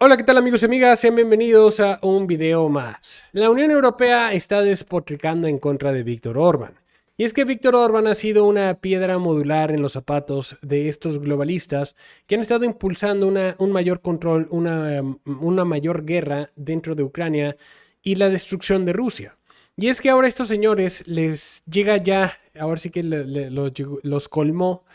Hola, ¿qué tal amigos y amigas? Sean bienvenidos a un video más. La Unión Europea está despotricando en contra de Víctor Orbán. Y es que Víctor Orbán ha sido una piedra modular en los zapatos de estos globalistas que han estado impulsando un mayor control, una mayor guerra dentro de Ucrania y la destrucción de Rusia. Y es que ahora a estos señores les llega ya, ahora sí que los colmó,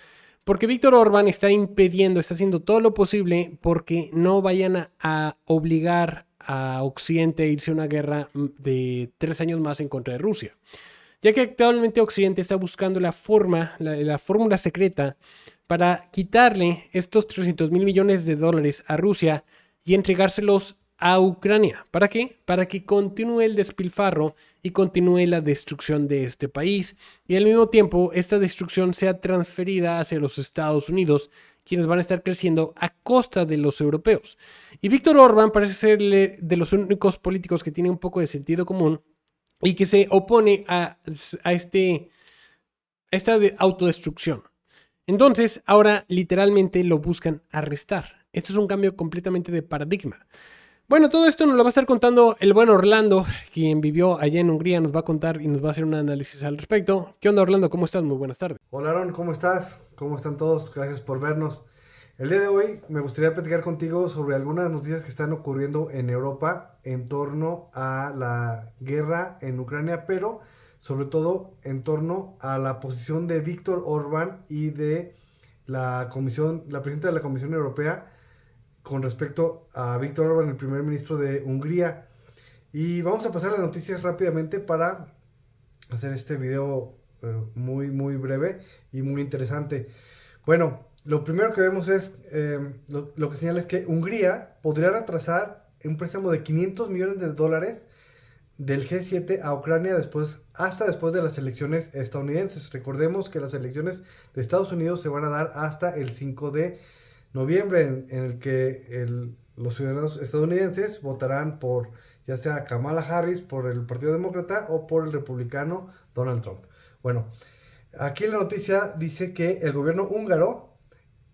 porque Víctor Orbán está impidiendo, está haciendo todo lo posible porque no vayan a obligar a Occidente a irse a una guerra de 3 años más en contra de Rusia. Ya que actualmente Occidente está buscando la fórmula secreta para quitarle estos 300 mil millones de dólares a Rusia y entregárselos a Ucrania. ¿Para qué? Para que continúe el despilfarro y continúe la destrucción de este país y al mismo tiempo esta destrucción sea transferida hacia los Estados Unidos, quienes van a estar creciendo a costa de los europeos. Y Víctor Orbán parece ser de los únicos políticos que tiene un poco de sentido común y que se opone a esta autodestrucción. Entonces, ahora literalmente lo buscan arrestar. Esto es un cambio completamente de paradigma. Bueno, todo esto nos lo va a estar contando el buen Orlando, quien vivió allá en Hungría, nos va a contar y nos va a hacer un análisis al respecto. ¿Qué onda, Orlando? ¿Cómo estás? Muy buenas tardes. Hola Aaron, ¿cómo estás? ¿Cómo están todos? Gracias por vernos. El día de hoy me gustaría platicar contigo sobre algunas noticias que están ocurriendo en Europa en torno a la guerra en Ucrania, pero sobre todo en torno a la posición de Víctor Orbán y de la presidenta de la Comisión Europea con respecto a Víctor Orbán, el primer ministro de Hungría. Y vamos a pasar las noticias rápidamente para hacer este video muy breve y muy interesante. Bueno, lo primero que vemos es, lo que señala es que Hungría podría retrasar un préstamo de 500 millones de dólares del G7 a Ucrania hasta después de las elecciones estadounidenses. Recordemos que las elecciones de Estados Unidos se van a dar hasta el 5 de noviembre, en el que los ciudadanos estadounidenses votarán por ya sea Kamala Harris por el Partido Demócrata o por el republicano Donald Trump. Bueno, aquí la noticia dice que el gobierno húngaro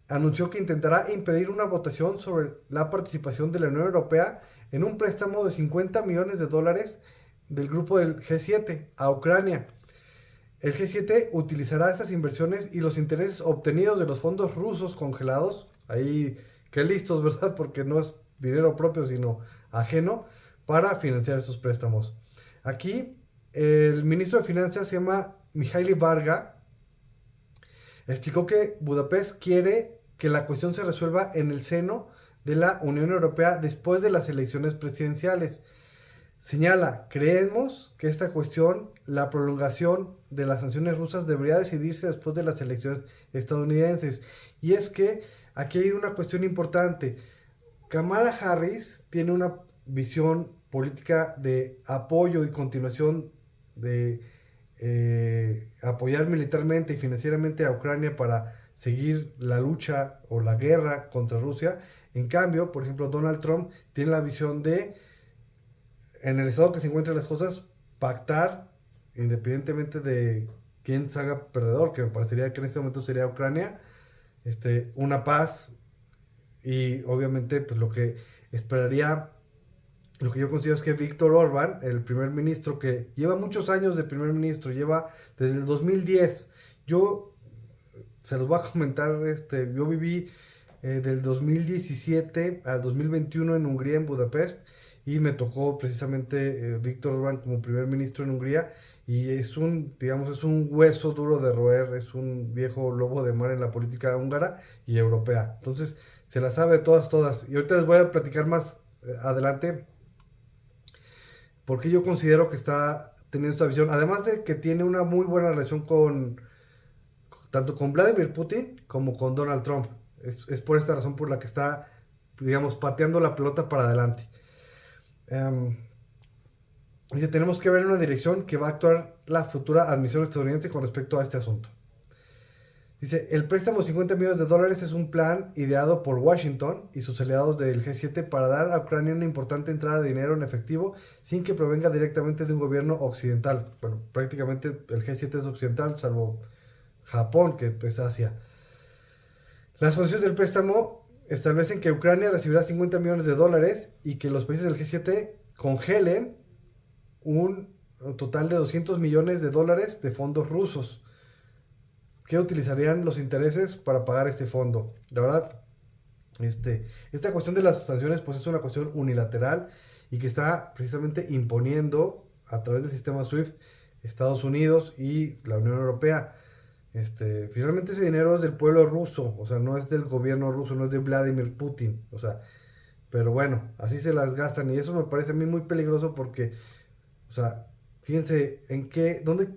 anunció que intentará impedir una votación sobre la participación de la Unión Europea en un préstamo de 50 millones de dólares del grupo del G7 a Ucrania. El G7 utilizará estas inversiones y los intereses obtenidos de los fondos rusos congelados, ahí que listos, ¿verdad? Porque no es dinero propio, sino ajeno, para financiar estos préstamos. Aquí, el ministro de Finanzas se llama Mihaly Varga, explicó que Budapest quiere que la cuestión se resuelva en el seno de la Unión Europea después de las elecciones presidenciales. Señala, creemos que esta cuestión, la prolongación de las sanciones rusas, debería decidirse después de las elecciones estadounidenses. Y es que aquí hay una cuestión importante. Kamala Harris tiene una visión política de apoyo y continuación de apoyar militarmente y financieramente a Ucrania para seguir la lucha o la guerra contra Rusia. En cambio, por ejemplo, Donald Trump tiene la visión de, en el estado que se encuentran las cosas, pactar, independientemente de quién salga perdedor, que me parecería que en este momento sería Ucrania, una paz y obviamente pues lo que yo considero es que Víctor Orbán, el primer ministro que lleva muchos años de primer ministro, lleva desde el 2010, yo se los voy a comentar, yo viví del 2017 al 2021 en Hungría, en Budapest, y me tocó precisamente Víctor Orbán como primer ministro en Hungría, y digamos, es un hueso duro de roer, es un viejo lobo de mar en la política húngara y europea. Entonces, se la sabe de todas. Y ahorita les voy a platicar más adelante porque yo considero que está teniendo esta visión. Además de que tiene una muy buena relación tanto con Vladimir Putin como con Donald Trump. Es por esta razón por la que está, digamos, pateando la pelota para adelante. Um, Dice, tenemos que ver en una dirección que va a actuar la futura administración estadounidense con respecto a este asunto. Dice, el préstamo de 50 millones de dólares es un plan ideado por Washington y sus aliados del G7 para dar a Ucrania una importante entrada de dinero en efectivo sin que provenga directamente de un gobierno occidental. Bueno, prácticamente el G7 es occidental, salvo Japón, que es Asia. Las condiciones del préstamo establecen que Ucrania recibirá 50 millones de dólares y que los países del G7 congelen un total de 200 millones de dólares de fondos rusos que utilizarían los intereses para pagar este fondo. La verdad, esta cuestión de las sanciones pues es una cuestión unilateral y que está precisamente imponiendo a través del sistema SWIFT Estados Unidos y la Unión Europea. Finalmente ese dinero es del pueblo ruso, o sea, no es del gobierno ruso, no es de Vladimir Putin, o sea, pero bueno, así se las gastan y eso me parece a mí muy peligroso porque, o sea, fíjense dónde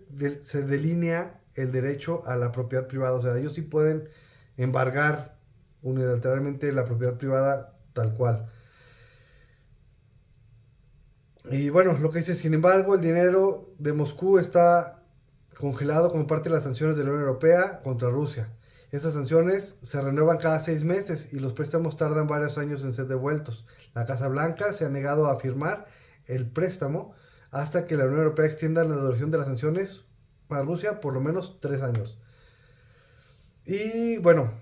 se delinea el derecho a la propiedad privada, o sea, ellos sí pueden embargar unilateralmente la propiedad privada tal cual. Y bueno, lo que dice, sin embargo, el dinero de Moscú está congelado como parte de las sanciones de la Unión Europea contra Rusia. Estas sanciones se renuevan cada 6 meses y los préstamos tardan varios años en ser devueltos. La Casa Blanca se ha negado a firmar el préstamo hasta que la Unión Europea extienda la duración de las sanciones a Rusia por lo menos 3 años. Y bueno,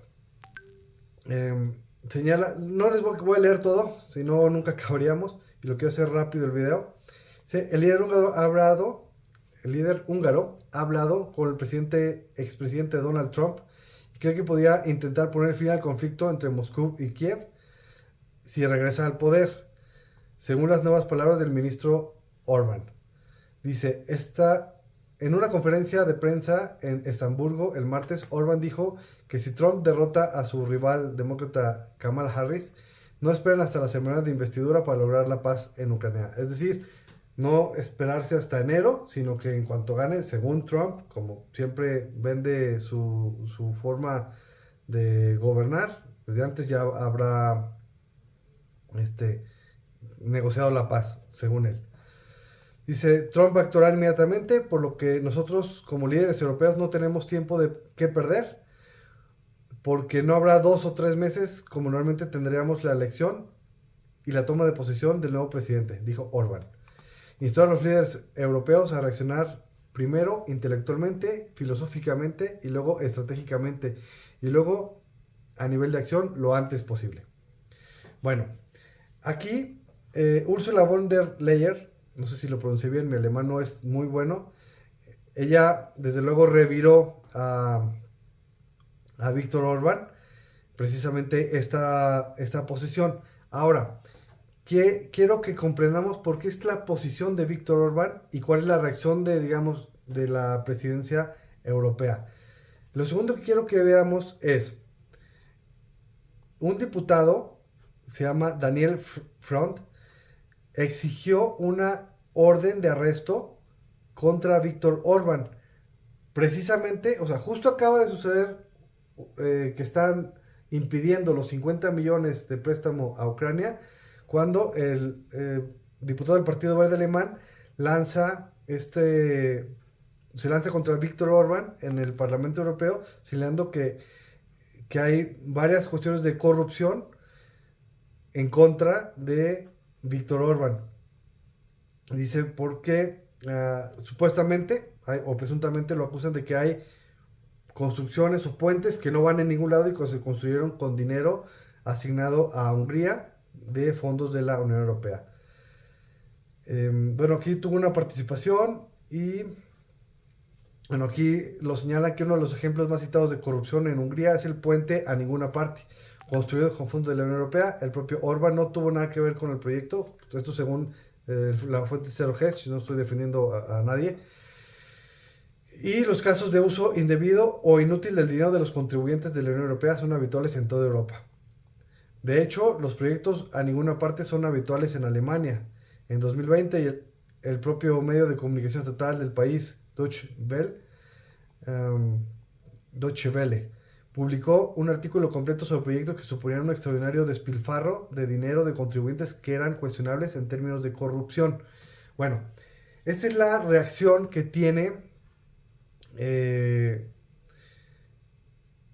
señala, no les voy a leer todo, si no nunca acabaríamos y lo quiero hacer rápido el video. El líder húngaro ha hablado con el expresidente Donald Trump y cree que podría intentar poner fin al conflicto entre Moscú y Kiev si regresa al poder, según las nuevas palabras del ministro Orbán. Dice, en una conferencia de prensa en Estamburgo el martes, Orbán dijo que si Trump derrota a su rival demócrata Kamala Harris, no esperen hasta la semana de investidura para lograr la paz en Ucrania. Es decir, no esperarse hasta enero, sino que en cuanto gane, según Trump, como siempre vende su forma de gobernar, desde antes ya habrá negociado la paz, según él. Dice, Trump actuará inmediatamente, por lo que nosotros como líderes europeos no tenemos tiempo que perder, porque no habrá 2 o 3 meses como normalmente tendríamos la elección y la toma de posesión del nuevo presidente, dijo Orbán. Instó a los líderes europeos a reaccionar primero intelectualmente, filosóficamente y luego estratégicamente y luego a nivel de acción lo antes posible. Bueno, aquí Ursula von der Leyen, no sé si lo pronuncié bien, mi alemán no es muy bueno, ella desde luego reviró a Víctor Orbán precisamente esta posición. Ahora, quiero que comprendamos por qué es la posición de Víctor Orbán y cuál es la reacción de la presidencia europea. Lo segundo que quiero que veamos es un diputado, se llama Daniel Front, exigió una orden de arresto contra Víctor Orbán. Precisamente, o sea, justo acaba de suceder que están impidiendo los 50 millones de préstamo a Ucrania, cuando el diputado del Partido Verde Alemán se lanza contra Víctor Orbán en el Parlamento Europeo, señalando que hay varias cuestiones de corrupción en contra de Víctor Orbán. Dice porque supuestamente o presuntamente lo acusan de que hay construcciones o puentes que no van en ningún lado y que se construyeron con dinero asignado a Hungría de fondos de la Unión Europea. Bueno, aquí tuvo una participación y bueno, aquí lo señala que uno de los ejemplos más citados de corrupción en Hungría es el puente a ninguna parte, construido con fondos de la Unión Europea. El propio Orbán no tuvo nada que ver con el proyecto, esto según la fuente Zero Hedge, no estoy defendiendo a nadie. Y los casos de uso indebido o inútil del dinero de los contribuyentes de la Unión Europea son habituales en toda Europa. De hecho, los proyectos a ninguna parte son habituales en Alemania. En 2020, el propio medio de comunicación estatal del país, Deutsche Welle, publicó un artículo completo sobre proyectos que suponían un extraordinario despilfarro de dinero de contribuyentes que eran cuestionables en términos de corrupción. Bueno, esa es la reacción que tiene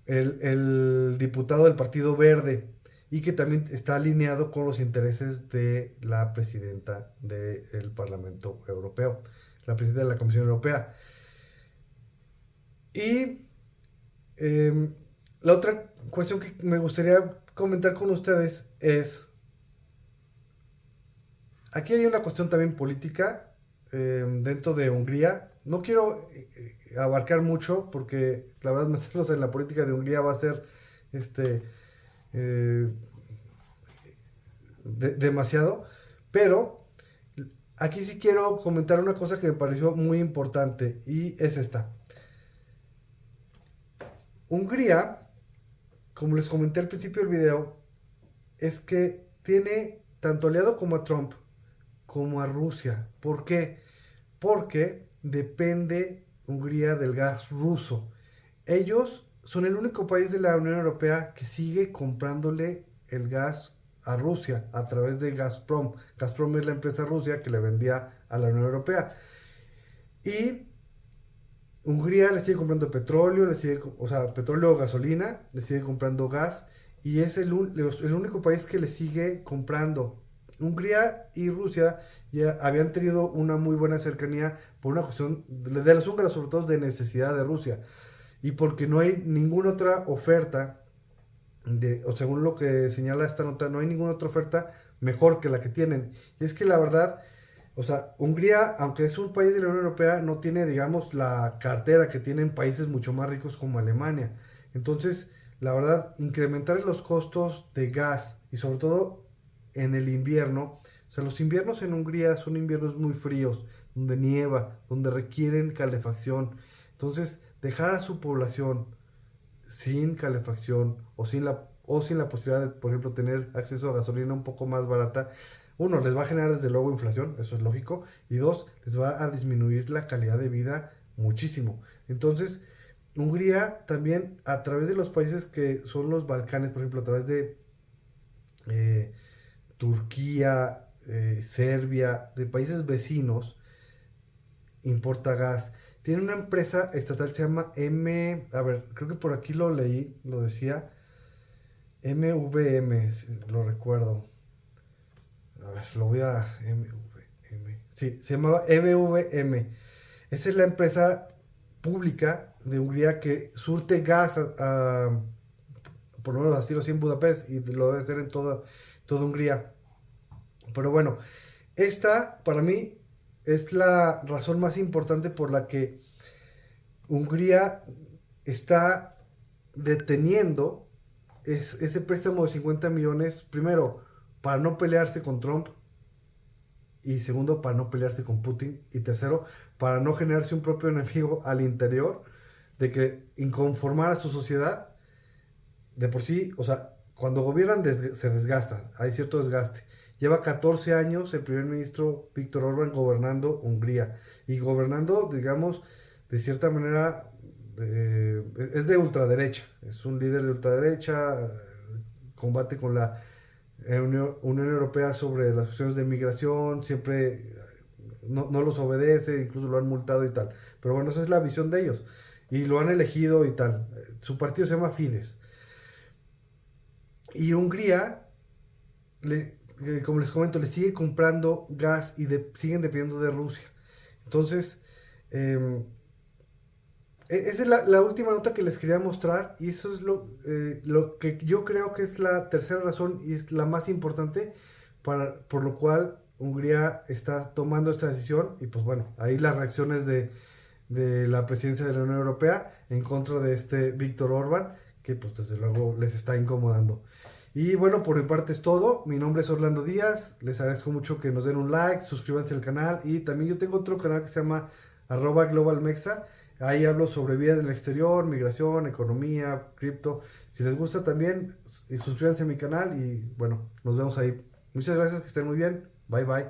el diputado del Partido Verde y que también está alineado con los intereses de la presidenta del Parlamento Europeo, la presidenta de la Comisión Europea. Y la otra cuestión que me gustaría comentar con ustedes es, aquí hay una cuestión también política dentro de Hungría. No quiero abarcar mucho porque la verdad meternos en la política de Hungría va a ser este, eh, demasiado, pero aquí sí quiero comentar una cosa que me pareció muy importante y es esta. Hungría, como les comenté al principio del video, es que tiene tanto aliado como a Trump como a Rusia. ¿Por qué? Porque depende Hungría del gas ruso. Ellos son el único país de la Unión Europea que sigue comprándole el gas a Rusia a través de Gazprom. Gazprom es la empresa rusa que le vendía a la Unión Europea. Y Hungría le sigue comprando petróleo, o sea, petróleo o gasolina, le sigue comprando gas y es el único país que le sigue comprando. Hungría y Rusia ya habían tenido una muy buena cercanía por una cuestión de los húngaros, sobre todo de necesidad de Rusia y porque no hay ninguna otra oferta, o según lo que señala esta nota, no hay ninguna otra oferta mejor que la que tienen. Y es que la verdad, o sea, Hungría, aunque es un país de la Unión Europea, no tiene, digamos, la cartera que tienen países mucho más ricos como Alemania. Entonces, la verdad, incrementar los costos de gas y sobre todo en el invierno, o sea, los inviernos en Hungría son inviernos muy fríos, donde nieva, donde requieren calefacción. Entonces, dejar a su población sin calefacción o sin la posibilidad de, por ejemplo, tener acceso a gasolina un poco más barata, uno, les va a generar desde luego inflación, eso es lógico, y dos, les va a disminuir la calidad de vida muchísimo. Entonces, Hungría también a través de los países que son los Balcanes, por ejemplo, a través de eh, Turquía, Serbia, de países vecinos, importa gas. Tiene una empresa estatal, se llama a ver, creo que por aquí lo leí, lo decía, MVM, si lo recuerdo. A ver, lo voy a MVM. Sí, se llamaba EVM. Esa es la empresa pública de Hungría que surte gas por lo menos así lo hacía en Budapest y lo debe hacer en toda Hungría. Pero bueno, esta para mí es la razón más importante por la que Hungría está deteniendo ese préstamo de 50 millones, primero, para no pelearse con Trump, y segundo, para no pelearse con Putin, y tercero, para no generarse un propio enemigo al interior, de que inconformar a su sociedad, de por sí, o sea, cuando gobiernan se desgastan, hay cierto desgaste. Lleva 14 años el primer ministro Víctor Orbán gobernando Hungría, y gobernando, digamos, de cierta manera, es de ultraderecha, es un líder de ultraderecha, combate con la Unión Europea sobre las cuestiones de migración, siempre no los obedece, incluso lo han multado y tal. Pero bueno, esa es la visión de ellos. Y lo han elegido y tal. Su partido se llama Fidesz. Y Hungría, como les comento, le sigue comprando gas y siguen dependiendo de Rusia. Entonces, eh, esa es la última nota que les quería mostrar y eso es lo que yo creo que es la tercera razón y es la más importante por lo cual Hungría está tomando esta decisión y pues bueno, ahí las reacciones de la presidencia de la Unión Europea en contra de este Víctor Orbán que pues desde luego les está incomodando. Y bueno, por mi parte es todo. Mi nombre es Orlando Díaz. Les agradezco mucho que nos den un like, suscríbanse al canal. Y también yo tengo otro canal que se llama @globalmexa. Ahí hablo sobre vida en el exterior, migración, economía, cripto. Si les gusta también, suscríbanse a mi canal y bueno, nos vemos ahí. Muchas gracias, que estén muy bien. Bye bye.